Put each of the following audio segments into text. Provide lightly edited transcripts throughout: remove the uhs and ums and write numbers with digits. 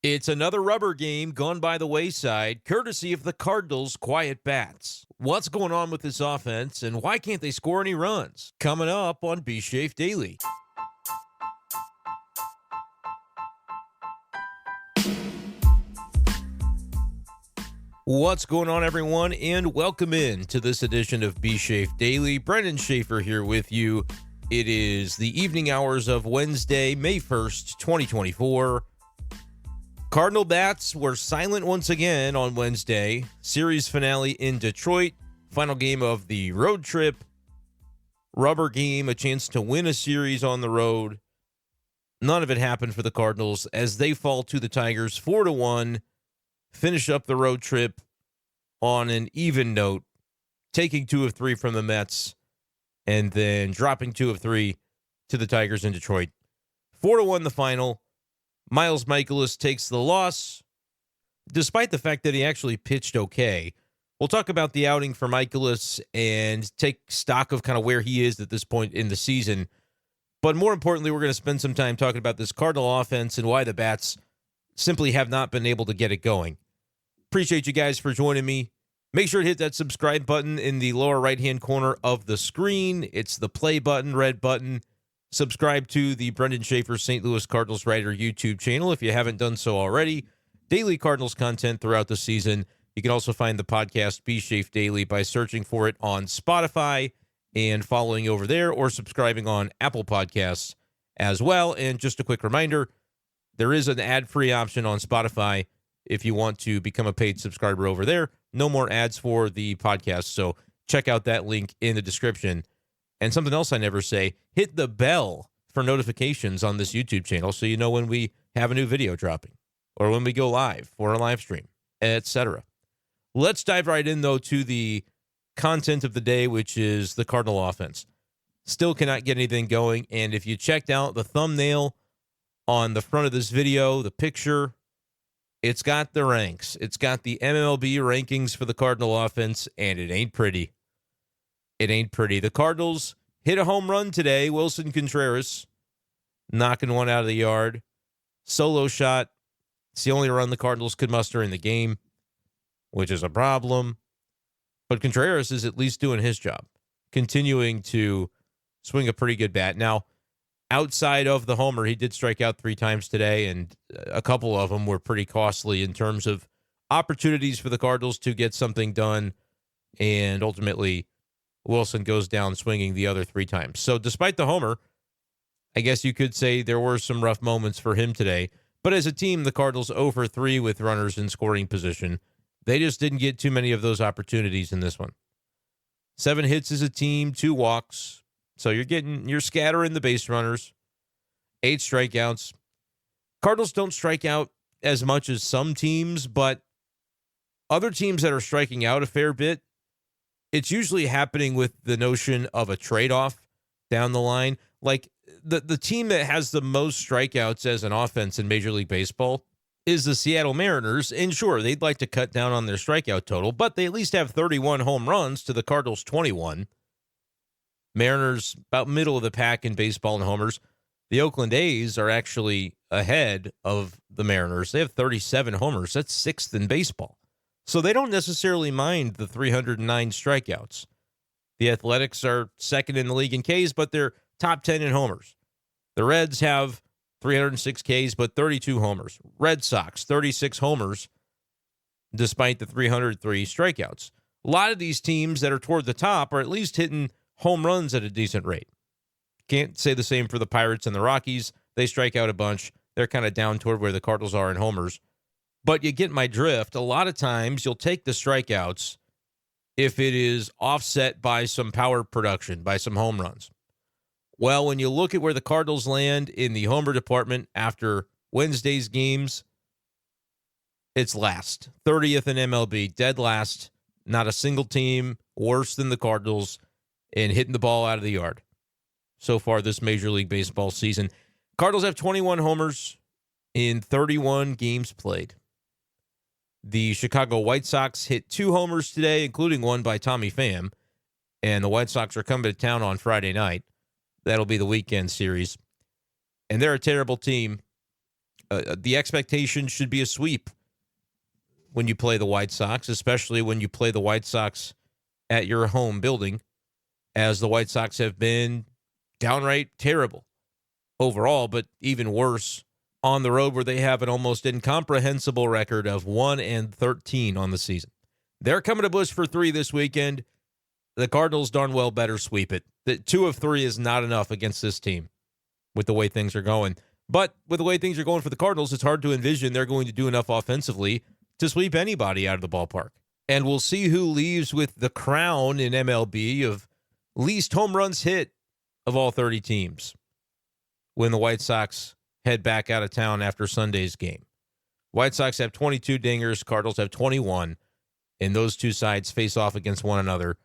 It's another rubber game gone by the wayside, courtesy of the Cardinals' quiet bats. What's going on with this offense, and why can't they score any runs? Coming up on B-Schaeff Daily. What's going on, everyone, and welcome in to this edition of B-Schaeff Daily. Brenden Schaeffer here with you. It is the evening hours of Wednesday, May 1st, 2024. Cardinal bats were silent once again on Wednesday. Series finale in Detroit. Final game of the road trip. Rubber game, a chance to win a series on the road. None of it happened for the Cardinals as they fall to the Tigers 4-1. Finish up the road trip on an even note, taking 2 of 3 from the Mets and then dropping 2 of 3 to the Tigers in Detroit. 4-1 the final. Miles Mikolas takes the loss, despite the fact that he actually pitched okay. We'll talk about the outing for Mikolas and take stock of kind of where he is at this point in the season. But more importantly, we're going to spend some time talking about this Cardinal offense and why the bats simply have not been able to get it going. Appreciate you guys for joining me. Make sure to hit that subscribe button in the lower right-hand corner of the screen. It's the play button, red button. Subscribe to the Brenden Schaeffer St. Louis Cardinals Writer YouTube channel if you haven't done so already. Daily Cardinals content throughout the season. You can also find the podcast B-Schaeff Daily by searching for it on Spotify and following over there, or subscribing on Apple Podcasts as well. And just a quick reminder, there is an ad-free option on Spotify if you want to become a paid subscriber over there. No more ads for the podcast, so check out that link in the description. And something else I never say, hit the bell for notifications on this YouTube channel so you know when we have a new video dropping or when we go live for a live stream, etc. Let's dive right in, though, to the content of the day, which is the Cardinal offense. Still cannot get anything going, and if you checked out the thumbnail on the front of this video, the picture, it's got the ranks. It's got the MLB rankings for the Cardinal offense, and it ain't pretty. It ain't pretty. The Cardinals hit a home run today. Wilson Contreras knocking one out of the yard. Solo shot. It's the only run the Cardinals could muster in the game, which is a problem. But Contreras is at least doing his job, continuing to swing a pretty good bat. Now, outside of the homer, he did strike out 3 times today, and a couple of them were pretty costly in terms of opportunities for the Cardinals to get something done, and ultimately Wilson goes down swinging the other 3 times. So despite the homer, I guess you could say there were some rough moments for him today. But as a team, the Cardinals 0 for 3 with runners in scoring position. They just didn't get too many of those opportunities in this one. 7 hits as a team, 2 walks. So you're scattering the base runners. 8 strikeouts. Cardinals don't strike out as much as some teams, but other teams that are striking out a fair bit, it's usually happening with the notion of a trade-off down the line. Like the team that has the most strikeouts as an offense in Major League Baseball is the Seattle Mariners. And sure, they'd like to cut down on their strikeout total, but they at least have 31 home runs to the Cardinals' 21. Mariners about middle of the pack in baseball and homers. The Oakland A's are actually ahead of the Mariners. They have 37 homers. That's 6th in baseball. So they don't necessarily mind the 309 strikeouts. The Athletics are 2nd in the league in Ks, but they're top 10 in homers. The Reds have 306 Ks, but 32 homers. Red Sox, 36 homers, despite the 303 strikeouts. A lot of these teams that are toward the top are at least hitting home runs at a decent rate. Can't say the same for the Pirates and the Rockies. They strike out a bunch. They're kind of down toward where the Cardinals are in homers. But you get my drift. A lot of times you'll take the strikeouts if it is offset by some power production, by some home runs. Well, when you look at where the Cardinals land in the homer department after Wednesday's games, it's last. 30th in MLB, dead last. Not a single team worse than the Cardinals in hitting the ball out of the yard so far this Major League Baseball season. Cardinals have 21 homers in 31 games played. The Chicago White Sox hit 2 homers today, including one by Tommy Pham, and the White Sox are coming to town on Friday night. That'll be the weekend series. And they're a terrible team The expectation should be a sweep when you play the White Sox, especially when you play the White Sox at your home building, as the White Sox have been downright terrible overall, but even worse on the road, where they have an almost incomprehensible record of 1-13 on the season. They're coming to Busch for 3 this weekend. The Cardinals darn well better sweep it. The 2 of 3 is not enough against this team with the way things are going. But with the way things are going for the Cardinals, it's hard to envision they're going to do enough offensively to sweep anybody out of the ballpark. And we'll see who leaves with the crown in MLB of least home runs hit of all 30 teams when the White Sox head back out of town after Sunday's game. White Sox have 22 dingers, Cardinals have 21, and those two sides face off against one another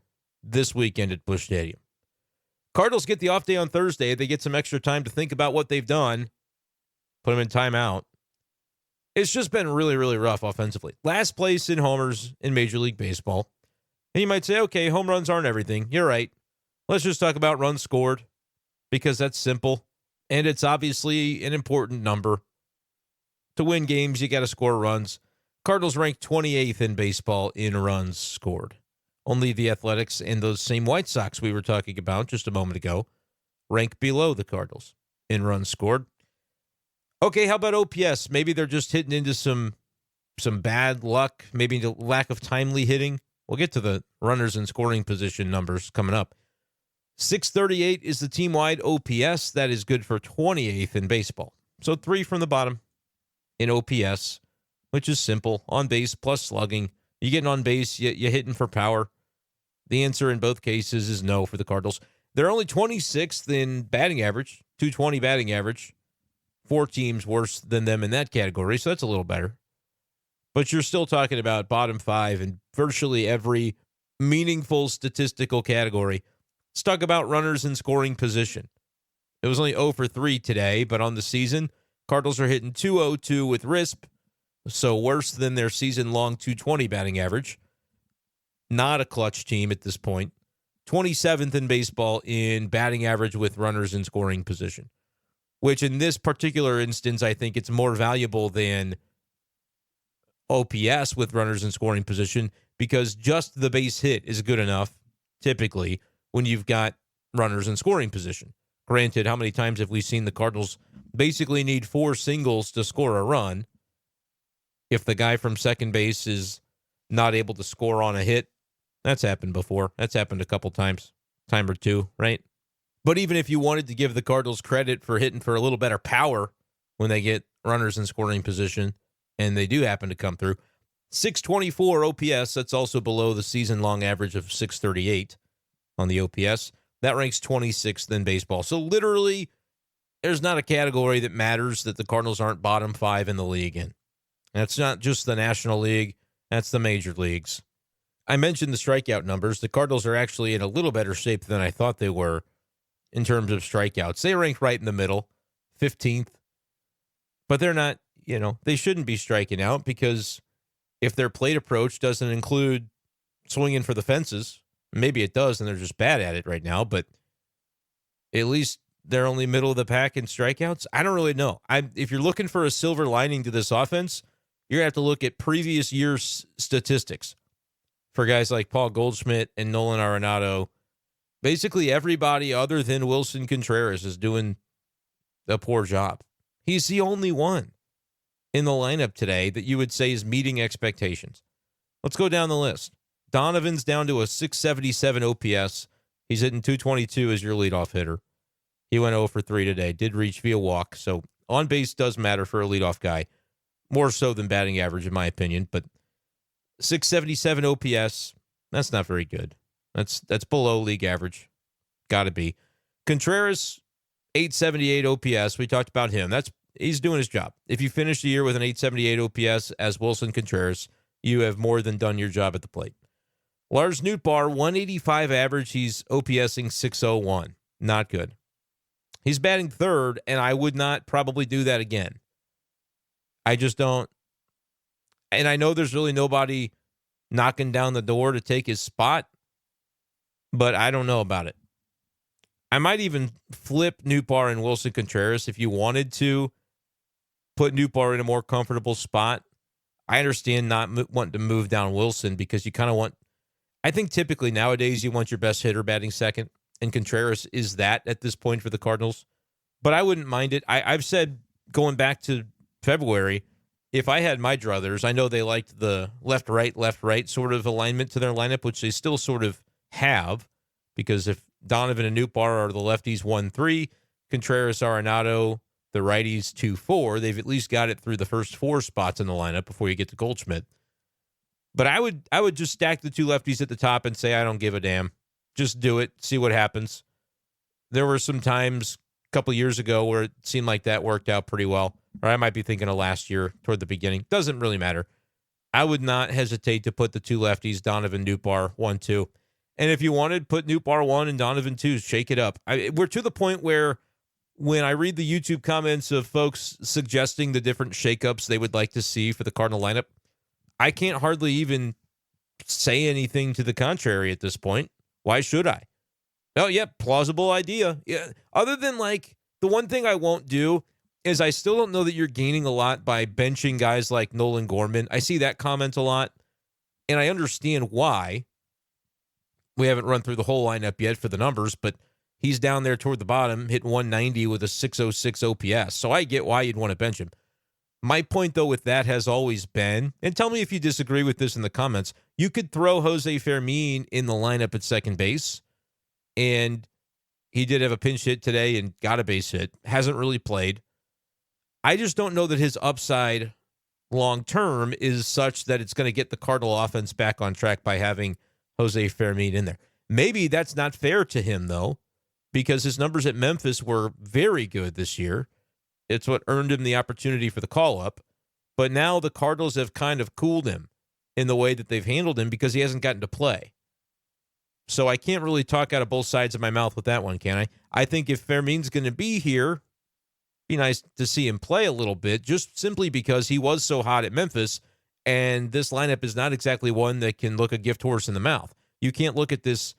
this weekend at Busch Stadium. Cardinals get the off day on Thursday. They get some extra time to think about what they've done, put them in timeout. It's just been really, really rough offensively. Last place in homers in Major League Baseball. And you might say, okay, home runs aren't everything. You're right. Let's just talk about runs scored because that's simple. And it's obviously an important number. To win games, you got to score runs. Cardinals rank 28th in baseball in runs scored. Only the Athletics and those same White Sox we were talking about just a moment ago rank below the Cardinals in runs scored. Okay, how about OPS? Maybe they're just hitting into some bad luck, maybe the lack of timely hitting. We'll get to the runners in scoring position numbers coming up. 638 is the team-wide OPS. That is good for 28th in baseball. So 3 from the bottom in OPS, which is simple. On base plus slugging. You getting on base, you're hitting for power. The answer in both cases is no for the Cardinals. They're only 26th in batting average, 220 batting average. 4 teams worse than them in that category, so that's a little better. But you're still talking about bottom 5 in virtually every meaningful statistical category. Let's talk about runners in scoring position. It was only 0 for 3 today, but on the season, Cardinals are hitting .202 with RISP, so worse than their season-long .220 batting average. Not a clutch team at this point. 27th in baseball in batting average with runners in scoring position, which in this particular instance, I think it's more valuable than OPS with runners in scoring position because just the base hit is good enough, typically, when you've got runners in scoring position. Granted, how many times have we seen the Cardinals basically need 4 singles to score a run? If the guy from second base is not able to score on a hit, that's happened before. That's happened a couple times, time or two, right? But even if you wanted to give the Cardinals credit for hitting for a little better power when they get runners in scoring position, and they do happen to come through, 624 OPS, that's also below the season-long average of 638 on the OPS. That ranks 26th in baseball. So literally, there's not a category that matters that the Cardinals aren't bottom 5 in the league in. That's not just the National League, that's the major leagues. I mentioned the strikeout numbers. The Cardinals are actually in a little better shape than I thought they were in terms of strikeouts. They rank right in the middle, 15th. But they're not, they shouldn't be striking out because if their plate approach doesn't include swinging for the fences, maybe it does and they're just bad at it right now, but at least they're only middle of the pack in strikeouts. I don't really know. If you're looking for a silver lining to this offense, you're going to have to look at previous year's statistics for guys like Paul Goldschmidt and Nolan Arenado. Basically, everybody other than Wilson Contreras is doing a poor job. He's the only one in the lineup today that you would say is meeting expectations. Let's go down the list. Donovan's down to a 677 OPS. He's hitting .222 as your leadoff hitter. He went 0 for 3 today. Did reach via walk, so on base does matter for a leadoff guy. More so than batting average, in my opinion, but 677 OPS, that's not very good. That's below league average. Got to be. Contreras, 878 OPS. We talked about him. He's doing his job. If you finish the year with an 878 OPS as Wilson Contreras, you have more than done your job at the plate. Lars Nootbaar, 185 average. He's OPSing 601. Not good. He's batting third, and I would not probably do that again. I just don't. And I know there's really nobody knocking down the door to take his spot, but I don't know about it. I might even flip Nootbaar and Wilson Contreras if you wanted to put Nootbaar in a more comfortable spot. I understand not wanting to move down Wilson because you kind of want, I think typically nowadays you want your best hitter batting second, and Contreras is that at this point for the Cardinals. But I wouldn't mind it. I've said going back to February, if I had my druthers, I know they liked the left, right sort of alignment to their lineup, which they still sort of have, because if Donovan and Nootbaar are the lefties 1-3, Contreras, Arenado, the righties 2-4, they've at least got it through the first 4 spots in the lineup before you get to Goldschmidt. But I would just stack the 2 lefties at the top and say, I don't give a damn. Just do it. See what happens. There were some times a couple years ago where it seemed like that worked out pretty well. Or I might be thinking of last year toward the beginning. Doesn't really matter. I would not hesitate to put the 2 lefties, Donovan, Nootbaar, 1-2. And if you wanted, put Nootbaar 1 and Donovan 2. Shake it up. We're to the point where when I read the YouTube comments of folks suggesting the different shakeups they would like to see for the Cardinal lineup, I can't hardly even say anything to the contrary at this point. Why should I? Oh, yeah, plausible idea. Yeah. Other than, like, the one thing I won't do is I still don't know that you're gaining a lot by benching guys like Nolan Gorman. I see that comment a lot, and I understand why. We haven't run through the whole lineup yet for the numbers, but he's down there toward the bottom, hitting 190 with a 606 OPS. So I get why you'd want to bench him. My point, though, with that has always been, and tell me if you disagree with this in the comments, you could throw Jose Fermin in the lineup at second base, and he did have a pinch hit today and got a base hit. Hasn't really played. I just don't know that his upside long-term is such that it's going to get the Cardinal offense back on track by having Jose Fermin in there. Maybe that's not fair to him, though, because his numbers at Memphis were very good this year. It's what earned him the opportunity for the call-up. But now the Cardinals have kind of cooled him in the way that they've handled him because he hasn't gotten to play. So I can't really talk out of both sides of my mouth with that one, can I? I think if Fermin's going to be here, be nice to see him play a little bit, just simply because he was so hot at Memphis, and this lineup is not exactly one that can look a gift horse in the mouth. You can't look at this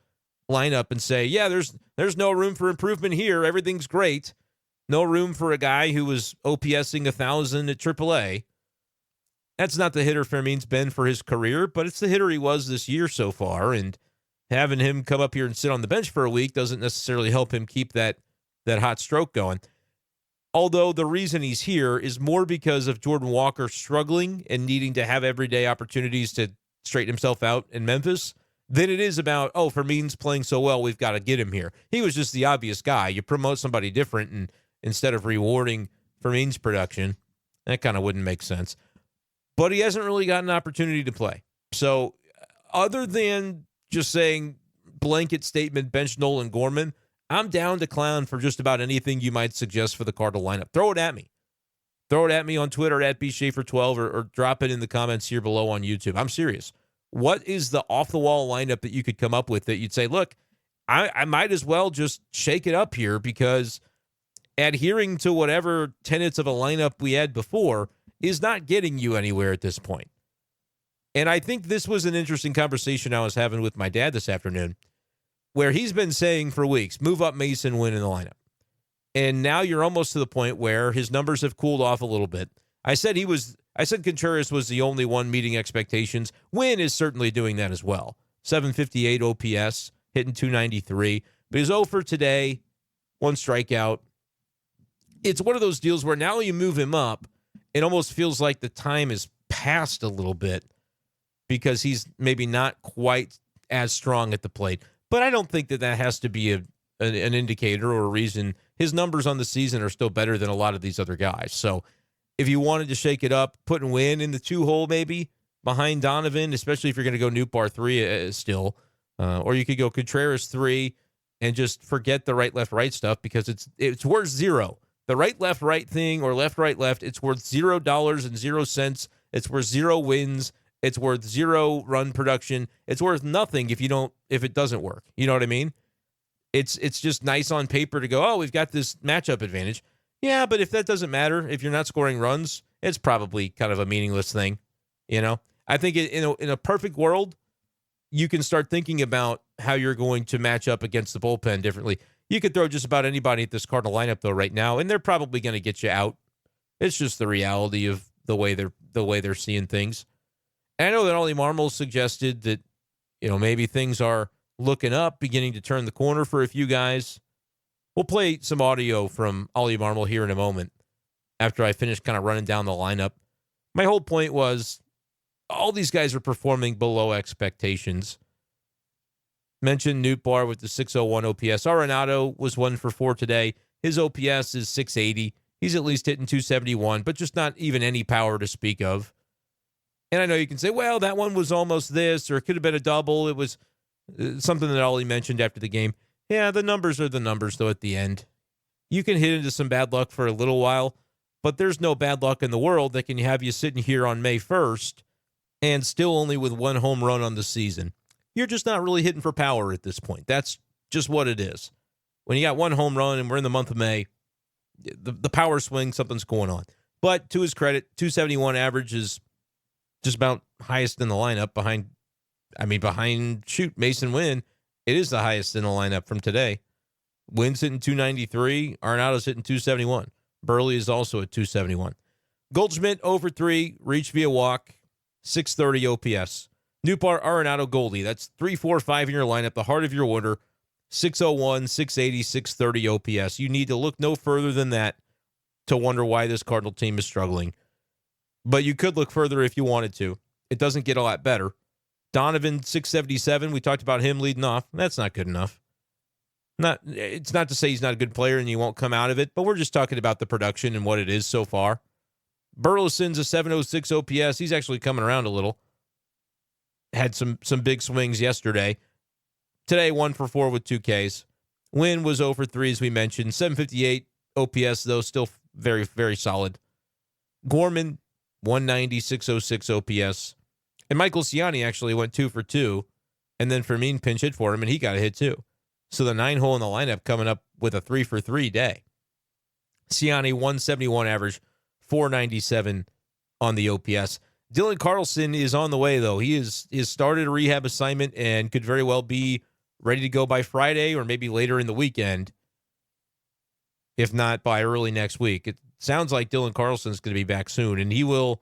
lineup and say, yeah, there's no room for improvement here. Everything's great. No room for a guy who was OPSing 1,000 at AAA. That's not the hitter Fermin's been for his career, but it's the hitter he was this year so far, and having him come up here and sit on the bench for a week doesn't necessarily help him keep that hot stroke going. Although the reason he's here is more because of Jordan Walker struggling and needing to have everyday opportunities to straighten himself out in Memphis than it is about, oh, Fermin's playing so well, we've got to get him here. He was just the obvious guy. You promote somebody different, and instead of rewarding Fermin's production, that kind of wouldn't make sense. But he hasn't really got an opportunity to play. So other than just saying blanket statement, bench Nolan Gorman, I'm down to clown for just about anything you might suggest for the Cardinal lineup. Throw it at me. Throw it at me on Twitter at B-Schaeffer12 or drop it in the comments here below on YouTube. I'm serious. What is the off-the-wall lineup that you could come up with that you'd say, look, I might as well just shake it up here because adhering to whatever tenets of a lineup we had before is not getting you anywhere at this point. And I think this was an interesting conversation I was having with my dad this afternoon, where he's been saying for weeks, move up Mason, win in the lineup. And now you're almost to the point where his numbers have cooled off a little bit. I said Contreras was the only one meeting expectations. Wynn is certainly doing that as well. 758 OPS, hitting 293. But he's 0 for today, 1 strikeout. It's one of those deals where now you move him up, it almost feels like the time has passed a little bit because he's maybe not quite as strong at the plate. But I don't think that has to be an indicator or a reason. His numbers on the season are still better than a lot of these other guys. So if you wanted to shake it up, putting Wynn in the 2-hole maybe behind Donovan, especially if you're going to go Nootbaar 3 still, or you could go Contreras 3 and just forget the right, left, right stuff because it's worth zero. The right, left, right thing or left, right, left, it's worth $0.00. It's worth 0 wins. It's worth 0 run production. It's worth nothing if it doesn't work. You know what I mean? It's just nice on paper to go, oh, we've got this matchup advantage. Yeah, but if that doesn't matter, if you're not scoring runs, it's probably kind of a meaningless thing. You know, I think in a perfect world, you can start thinking about how you're going to match up against the bullpen differently. You could throw just about anybody at this Cardinal lineup, though, right now, and they're probably going to get you out It's just the reality of the way they're seeing things. And I know that Ollie Marmol suggested that, maybe things are looking up, beginning to turn the corner for a few guys. We'll play some audio from Ollie Marmol here in a moment after I finish kind of running down the lineup. My whole point was all these guys are performing below expectations. Mentioned Nootbaar with the 601 OPS. Arenado was 1 for 4 today. His OPS is 680. He's at least hitting 271, but just not even any power to speak of. And I know you can say, well, that one was almost this, or it could have been a double. It was something that Ollie mentioned after the game. Yeah, the numbers are the numbers, though, at the end. You can hit into some bad luck for a little while, but there's no bad luck in the world that can have you sitting here on May 1st and still only with 1 home run on the season. You're just not really hitting for power at this point. That's just what it is. When you got 1 home run and we're in the month of May, the power swing, something's going on. But to his credit, 271 average is just about highest in the lineup behind Mason Wynn. It is the highest in the lineup from today. Wynn's hitting 293. Arenado's hitting 271. Burley is also at 271. Goldschmidt over 3, reached via walk, 630 OPS. Nootbaar, Arenado, Goldie. That's 3, 4, 5 in your lineup, the heart of your order. 601, 680, 630 OPS. You need to look no further than that to wonder why this Cardinal team is struggling. But you could look further if you wanted to. It doesn't get a lot better. Donovan, 677. We talked about him leading off. That's not good enough. It's not to say he's not a good player and you won't come out of it, but we're just talking about the production and what it is so far. Burleson's a 706 OPS. He's actually coming around a little. Had some big swings yesterday. Today, 1 for 4 with 2 Ks. Wynn was 0 for 3, as we mentioned. 758 OPS, though, still very, very solid. Gorman, 190, 606 OPS. And Michael Ciani actually went 2 for 2. And then Fermin pinch hit for him, and he got a hit, too. So the 9-hole in the lineup coming up with a 3 for 3 day. Ciani, 171 average, 497 on the OPS. Dylan Carlson is on the way, though. He is started a rehab assignment and could very well be ready to go by Friday or maybe later in the weekend, if not by early next week. It sounds like Dylan Carlson is going to be back soon, and he will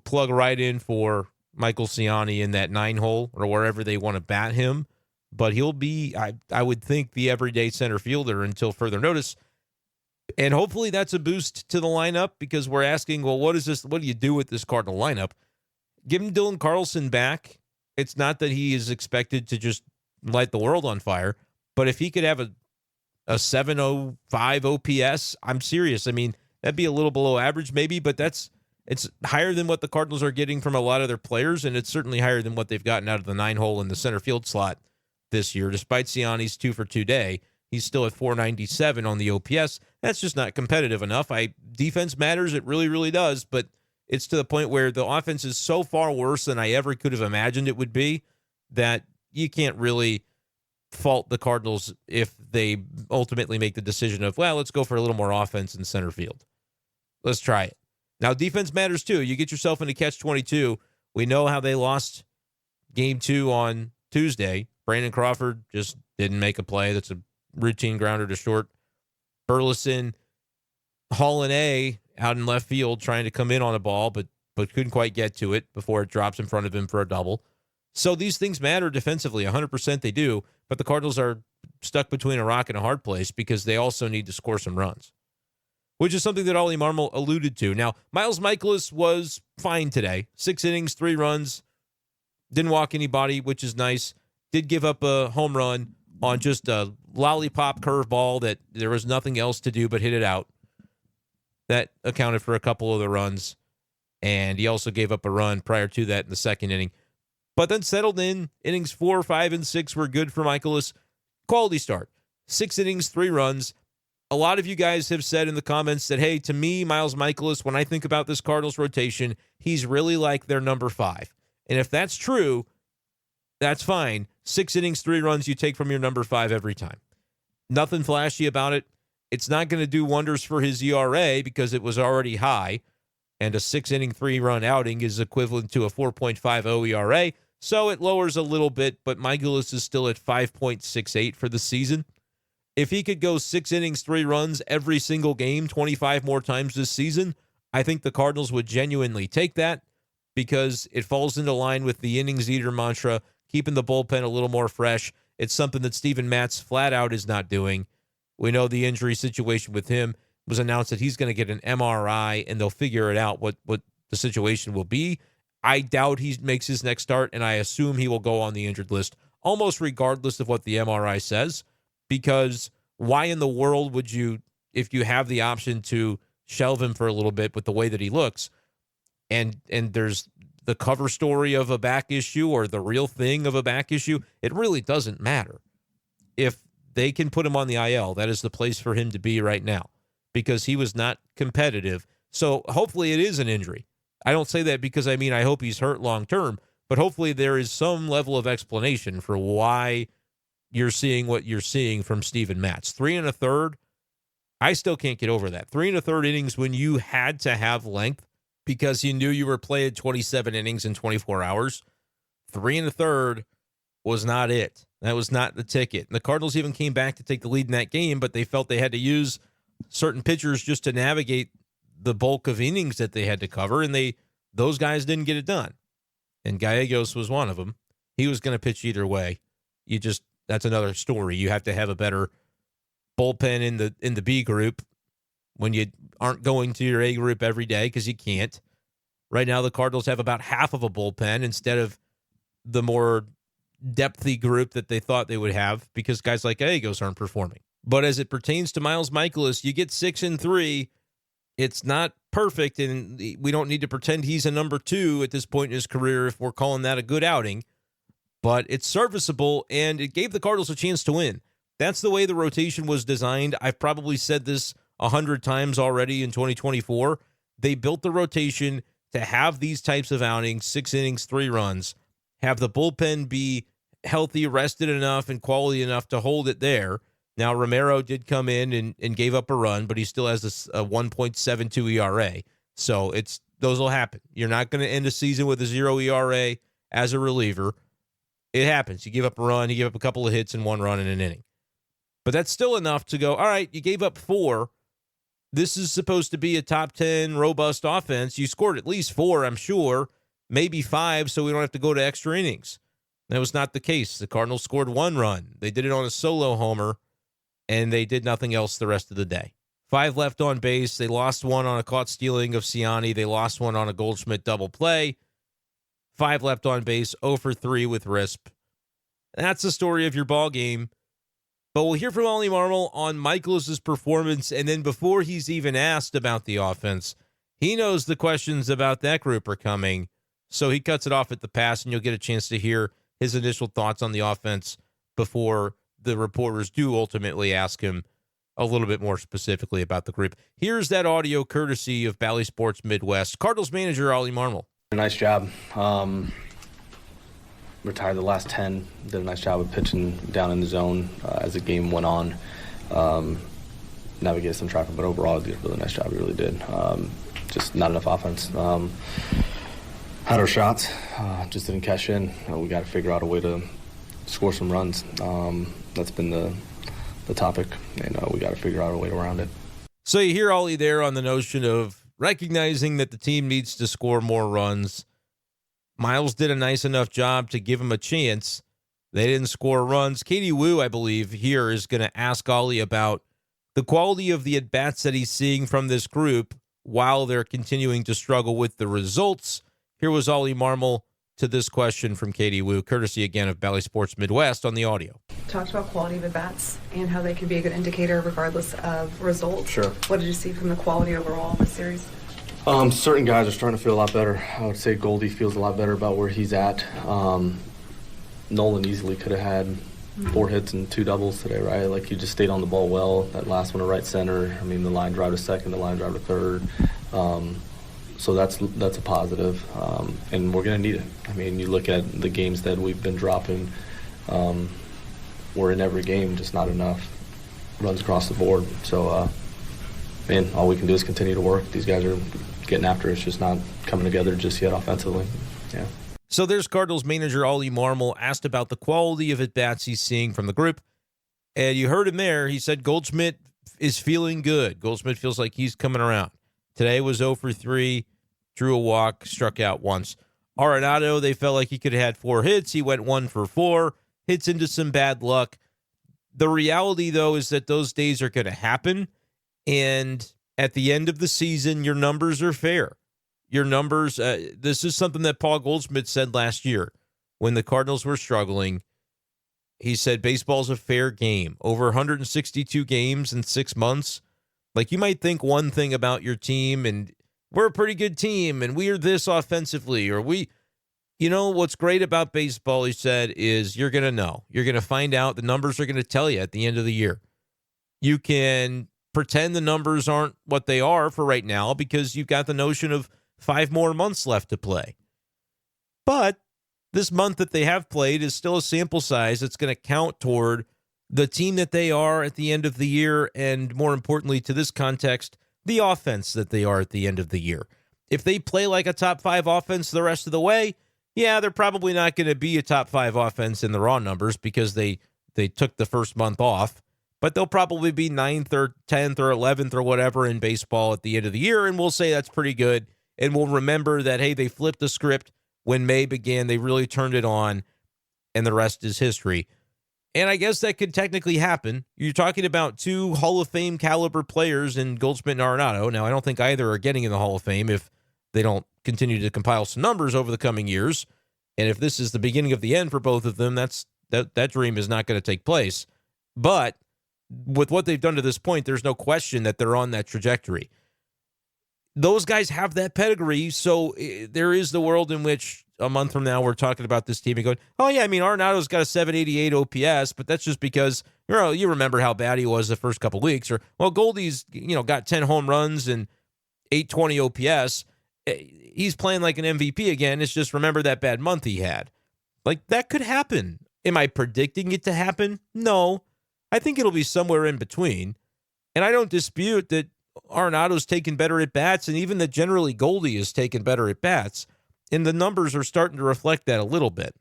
plug right in for Michael Ciani in that 9-hole or wherever they want to bat him. But he'll be, I would think, the everyday center fielder until further notice. And hopefully that's a boost to the lineup because we're asking, well, what is this? What do you do with this Cardinal lineup? Give him Dylan Carlson back. It's not that he is expected to just light the world on fire, but if he could have a 705 OPS, I'm serious. I mean, that'd be a little below average maybe, but it's higher than what the Cardinals are getting from a lot of their players, and it's certainly higher than what they've gotten out of the 9-hole in the center field slot this year. Despite Ciani's 2 for 2 day, he's still at 497 on the OPS. That's just not competitive enough. Defense matters. It really, really does. But it's to the point where the offense is so far worse than I ever could have imagined it would be that you can't really fault the Cardinals if they ultimately make the decision of, well, let's go for a little more offense in center field. Let's try it. Now, defense matters too. You get yourself into catch-22. We know how they lost game 2 on Tuesday. Brandon Crawford just didn't make a play. That's a routine grounder to short. Burleson hauling A out in left field, trying to come in on a ball, but couldn't quite get to it before it drops in front of him for a double. So these things matter defensively. 100% they do, but the Cardinals are stuck between a rock and a hard place because they also need to score some runs, which is something that Ollie Marmol alluded to. Now, Miles Mikolas was fine today. 6 innings, 3 runs, didn't walk anybody, which is nice. Did give up a home run on just a lollipop curveball that there was nothing else to do but hit it out. That accounted for a couple of the runs, and he also gave up a run prior to that in the second inning. But then settled in. Innings 4, 5, and 6 were good for Mikolas. Quality start. 6 innings, 3 runs. A lot of you guys have said in the comments that, hey, to me, Miles Mikolas, when I think about this Cardinals rotation, he's really like their number 5. And if that's true, that's fine. 6 innings, 3 runs you take from your number 5 every time. Nothing flashy about it. It's not going to do wonders for his ERA because it was already high, and a 6-inning, 3-run outing is equivalent to a 4.50 ERA, so it lowers a little bit, but Mikolas is still at 5.68 for the season. If he could go 6 innings, 3 runs every single game, 25 more times this season, I think the Cardinals would genuinely take that because it falls into line with the innings eater mantra, keeping the bullpen a little more fresh. It's something that Steven Matz flat out is not doing. We know the injury situation with him was announced that he's going to get an MRI, and they'll figure it out what the situation will be. I doubt he makes his next start, and I assume he will go on the injured list almost regardless of what the MRI says, because why in the world would you, if you have the option to shelve him for a little bit with the way that he looks, and there's the cover story of a back issue or the real thing of a back issue, it really doesn't matter. If they can put him on the IL, that is the place for him to be right now because he was not competitive. So hopefully it is an injury. I don't say that because I hope he's hurt long term, but hopefully there is some level of explanation for why you're seeing what you're seeing from Steven Matz. 3 1/3, I still can't get over that. 3 1/3 innings when you had to have length because you knew you were playing 27 innings in 24 hours. 3 1/3 was not it. That was not the ticket. And the Cardinals even came back to take the lead in that game, but they felt they had to use certain pitchers just to navigate the bulk of innings that they had to cover, and those guys didn't get it done. And Gallegos was one of them. He was going to pitch either way. That's another story. You have to have a better bullpen in the B group when you aren't going to your A group every day because you can't. Right now, the Cardinals have about half of a bullpen instead of the more depthy group that they thought they would have because guys like Gallegos aren't performing. But as it pertains to Miles Mikolas, you get 6 and 3. It's not perfect, and we don't need to pretend he's a number 2 at this point in his career if we're calling that a good outing. But it's serviceable, and it gave the Cardinals a chance to win. That's the way the rotation was designed. I've probably said this 100 times already in 2024. They built the rotation to have these types of outings, 6 innings, 3 runs, have the bullpen be healthy, rested enough, and quality enough to hold it there. Now, Romero did come in and gave up a run, but he still has a 1.72 ERA. So those will happen. You're not going to end a season with a 0 ERA as a reliever. It happens. You give up a run, you give up a couple of hits and 1 run in an inning. But that's still enough to go, all right, you gave up 4. This is supposed to be a top 10 robust offense. You scored at least 4, I'm sure, maybe 5, so we don't have to go to extra innings. That was not the case. The Cardinals scored 1 run. They did it on a solo homer, and they did nothing else the rest of the day. 5 left on base. They lost 1 on a caught stealing of Ciani. They lost 1 on a Goldschmidt double play. 5 left on base, 0 for 3 with RISP. That's the story of your ball game. But we'll hear from Ollie Marmol on Mikolas' performance, and then before he's even asked about the offense, he knows the questions about that group are coming, so he cuts it off at the pass, and you'll get a chance to hear his initial thoughts on the offense before the reporters do ultimately ask him a little bit more specifically about the group. Here's that audio courtesy of Bally Sports Midwest. Cardinals manager Ollie Marmol. Nice job. Retired the last 10. Did a nice job of pitching down in the zone as the game went on. Navigated some traffic, but overall did a really nice job. He really did. Just not enough offense. Had our shots, just didn't cash in. We got to figure out a way to score some runs. That's been the topic, and we got to figure out a way around it. So you hear Ollie there on the notion of recognizing that the team needs to score more runs. Miles did a nice enough job to give him a chance. They didn't score runs. Katie Wu, I believe, here is going to ask Ollie about the quality of the at-bats that he's seeing from this group while they're continuing to struggle with the results. Here was Ollie Marmol to this question from Katie Wu, courtesy again of Bally Sports Midwest on the audio. Talked about quality of at-bats and how they can be a good indicator regardless of results. Sure. What did you see from the quality overall in the series? Certain guys are starting to feel a lot better. I would say Goldie feels a lot better about where he's at. Nolan easily could have had 4 hits and 2 doubles today, right? Like, he just stayed on the ball well. That last one to right center. I mean, the line drive to second, the line drive to third. So that's a positive, and we're going to need it. I mean, you look at the games that we've been dropping. We're in every game, just not enough runs across the board. So, man, all we can do is continue to work. These guys are getting after it. It's just not coming together just yet offensively. Yeah. So there's Cardinals manager Ollie Marmol asked about the quality of at-bats he's seeing from the group. And you heard him there. He said Goldschmidt is feeling good. Goldschmidt feels like he's coming around. Today was 0 for 3, drew a walk, struck out once. Arenado, they felt like he could have had 4 hits. He went 1 for 4, hits into some bad luck. The reality, though, is that those days are going to happen. And at the end of the season, your numbers are fair. Your numbers, this is something that Paul Goldschmidt said last year when the Cardinals were struggling. He said baseball's a fair game. Over 162 games in 6 months. Like, you might think one thing about your team, and we're a pretty good team, and we are this offensively, or what's great about baseball, he said, is you're going to know. You're going to find out. The numbers are going to tell you at the end of the year. You can pretend the numbers aren't what they are for right now because you've got the notion of 5 more months left to play. But this month that they have played is still a sample size that's going to count toward the team that they are at the end of the year, and more importantly to this context, the offense that they are at the end of the year. If they play like a top 5 offense the rest of the way, yeah, they're probably not going to be a top 5 offense in the raw numbers because they took the first month off, but they'll probably be 9th or 10th or 11th or whatever in baseball at the end of the year, and we'll say that's pretty good, and we'll remember that, hey, they flipped the script when May began. They really turned it on, and the rest is history. And I guess that could technically happen. You're talking about 2 Hall of Fame caliber players in Goldschmidt and Arenado. Now, I don't think either are getting in the Hall of Fame if they don't continue to compile some numbers over the coming years. And if this is the beginning of the end for both of them, that dream is not going to take place. But with what they've done to this point, there's no question that they're on that trajectory. Those guys have that pedigree, so there is the world in which a month from now we're talking about this team and going, oh, yeah, I mean, Arenado's got a 788 OPS, but that's just because, you remember how bad he was the first couple weeks. Or, well, Goldie's, got 10 home runs and 820 OPS. He's playing like an MVP again. It's just remember that bad month he had. Like, that could happen. Am I predicting it to happen? No. I think it'll be somewhere in between. And I don't dispute that Arenado's taken better at bats, and even that generally Goldie has taken better at bats. And the numbers are starting to reflect that a little bit.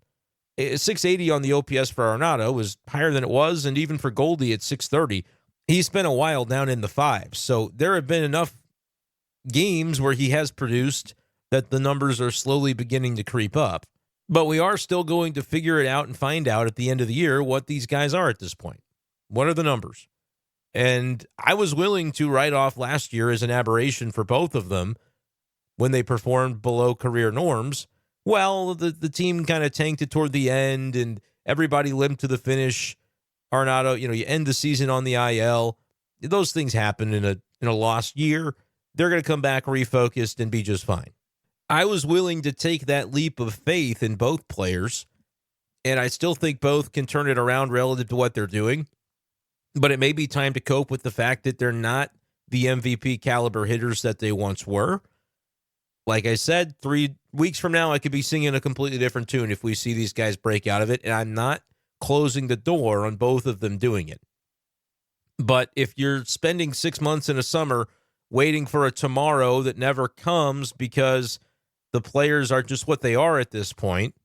680 on the OPS for Arenado was higher than it was, and even for Goldie at 630, he's been a while down in the 5s. So there have been enough games where he has produced that the numbers are slowly beginning to creep up. But we are still going to figure it out and find out at the end of the year what these guys are at this point. What are the numbers? And I was willing to write off last year as an aberration for both of them when they performed below career norms. Well, the team kind of tanked it toward the end, and everybody limped to the finish. Arenado, you end the season on the IL. Those things happen in a lost year. They're going to come back refocused and be just fine. I was willing to take that leap of faith in both players, and I still think both can turn it around relative to what they're doing. But it may be time to cope with the fact that they're not the MVP caliber hitters that they once were. Like I said, 3 weeks from now, I could be singing a completely different tune if we see these guys break out of it, and I'm not closing the door on both of them doing it. But if you're spending 6 months in a summer waiting for a tomorrow that never comes because the players are just what they are at this point,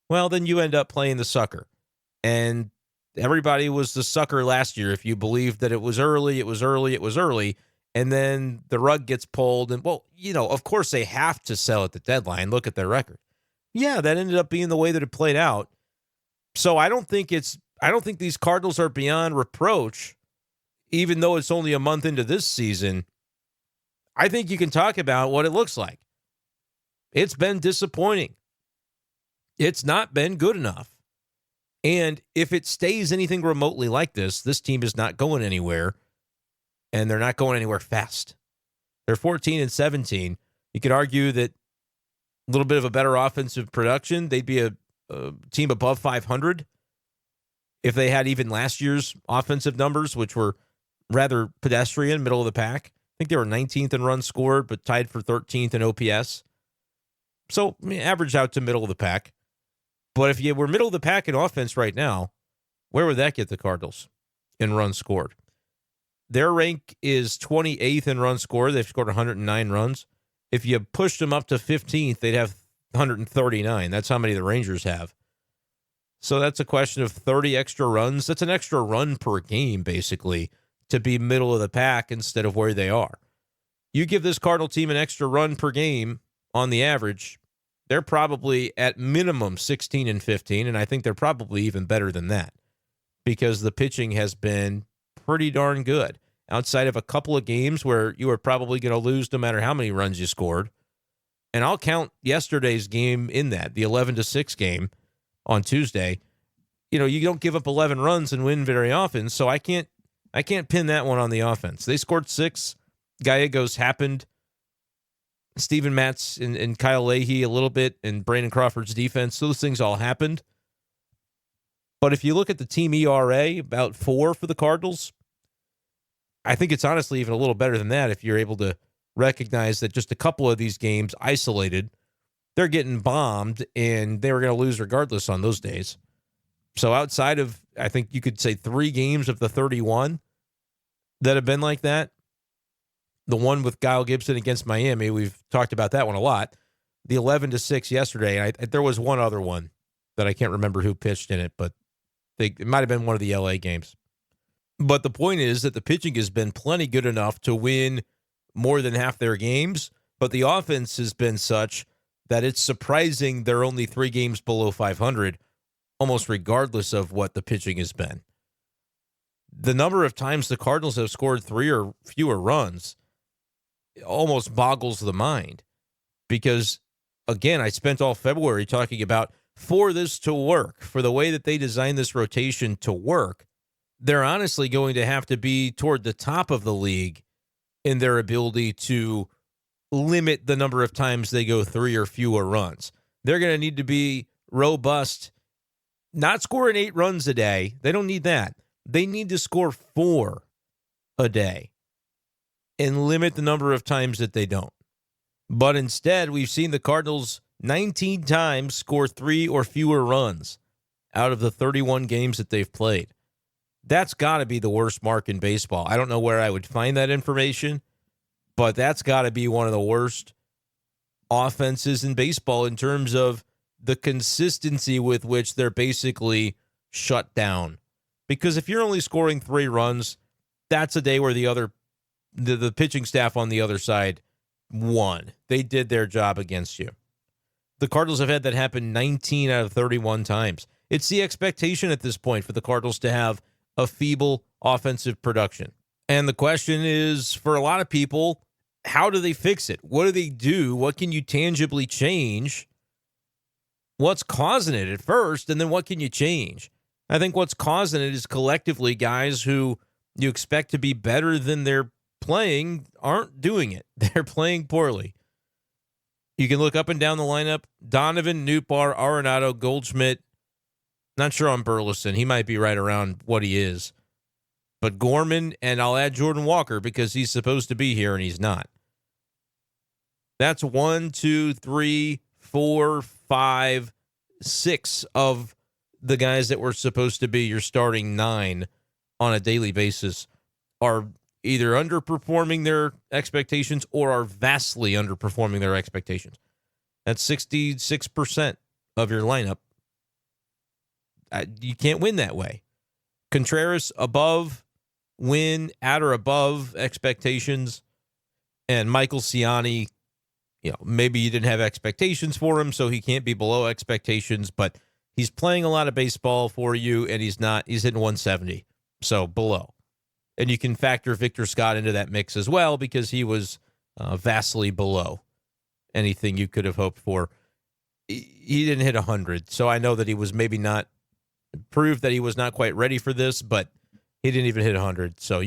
well, then you end up playing the sucker. And everybody was the sucker last year. If you believed that it was early, and then the rug gets pulled. And, well, of course they have to sell at the deadline. Look at their record. Yeah, that ended up being the way that it played out. So I don't think these Cardinals are beyond reproach, even though it's only a month into this season. I think you can talk about what it looks like. It's been disappointing. It's not been good enough. And if it stays anything remotely like this team is not going anywhere, and they're not going anywhere fast. They're 14-17. You could argue that a little bit of a better offensive production, they'd be a team above 500 if they had even last year's offensive numbers, which were rather pedestrian, middle of the pack. I think they were 19th in runs scored, but tied for 13th in OPS. So average out to middle of the pack. But if you were middle of the pack in offense right now, where would that get the Cardinals in runs scored? Their rank is 28th in runs scored. They've scored 109 runs. If you pushed them up to 15th, they'd have 139. That's how many the Rangers have. So that's a question of 30 extra runs. That's an extra run per game, basically, to be middle of the pack instead of where they are. You give this Cardinal team an extra run per game on the average, they're probably at minimum 16 and 15, and I think they're probably even better than that because the pitching has been pretty darn good. Outside of a couple of games where you were probably going to lose no matter how many runs you scored. And I'll count yesterday's game in that, the 11-6 game on Tuesday. You know, you don't give up 11 runs and win very often, so I can't pin that one on the offense. They scored 6. Gallegos happened. Steven Matz and Kyle Leahy a little bit, and Brandon Crawford's defense. Those things all happened. But if you look at the team ERA, about 4 for the Cardinals, I think it's honestly even a little better than that if you're able to recognize that just a couple of these games isolated, they're getting bombed, and they were going to lose regardless on those days. So outside of, I think you could say 3 games of the 31 that have been like that, the one with Kyle Gibson against Miami, we've talked about that one a lot. The 11-6 yesterday, there was one other one that I can't remember who pitched in it, but it might have been one of the LA games. But the point is that the pitching has been plenty good enough to win more than half their games, but the offense has been such that it's surprising they're only 3 games below 500, almost regardless of what the pitching has been. The number of times the Cardinals have scored 3 or fewer runs almost boggles the mind because, again, I spent all February talking about for this to work, for the way that they designed this rotation to work, they're honestly going to have to be toward the top of the league in their ability to limit the number of times they go 3 or fewer runs. They're going to need to be robust, not scoring 8 runs a day. They don't need that. They need to score 4 a day and limit the number of times that they don't. But instead, we've seen the Cardinals 19 times score 3 or fewer runs out of the 31 games that they've played. That's got to be the worst mark in baseball. I don't know where I would find that information, but that's got to be one of the worst offenses in baseball in terms of the consistency with which they're basically shut down. Because if you're only scoring 3 runs, that's a day where the pitching staff on the other side won. They did their job against you. The Cardinals have had that happen 19 out of 31 times. It's the expectation at this point for the Cardinals to have a feeble offensive production. And the question is, for a lot of people, how do they fix it? What do they do? What can you tangibly change? What's causing it at first, and then what can you change? I think what's causing it is collectively guys who you expect to be better than they're playing aren't doing it. They're playing poorly. You can look up and down the lineup. Donovan, Nootbaar, Arenado, Goldschmidt. Not sure on Burleson. He might be right around what he is. But Gorman, and I'll add Jordan Walker because he's supposed to be here and he's not. That's 1, 2, 3, 4, 5, 6 of the guys that were supposed to be your starting 9 on a daily basis are either underperforming their expectations or are vastly underperforming their expectations. That's 66% of your lineup. You can't win that way. Contreras above, win at or above expectations. And Michael Ciani, maybe you didn't have expectations for him, so he can't be below expectations, but he's playing a lot of baseball for you, and he's hitting 170, so below. And you can factor Victor Scott into that mix as well because he was vastly below anything you could have hoped for. He didn't hit 100, so I know that he was maybe not proved that he was not quite ready for this, but he didn't even hit 100. So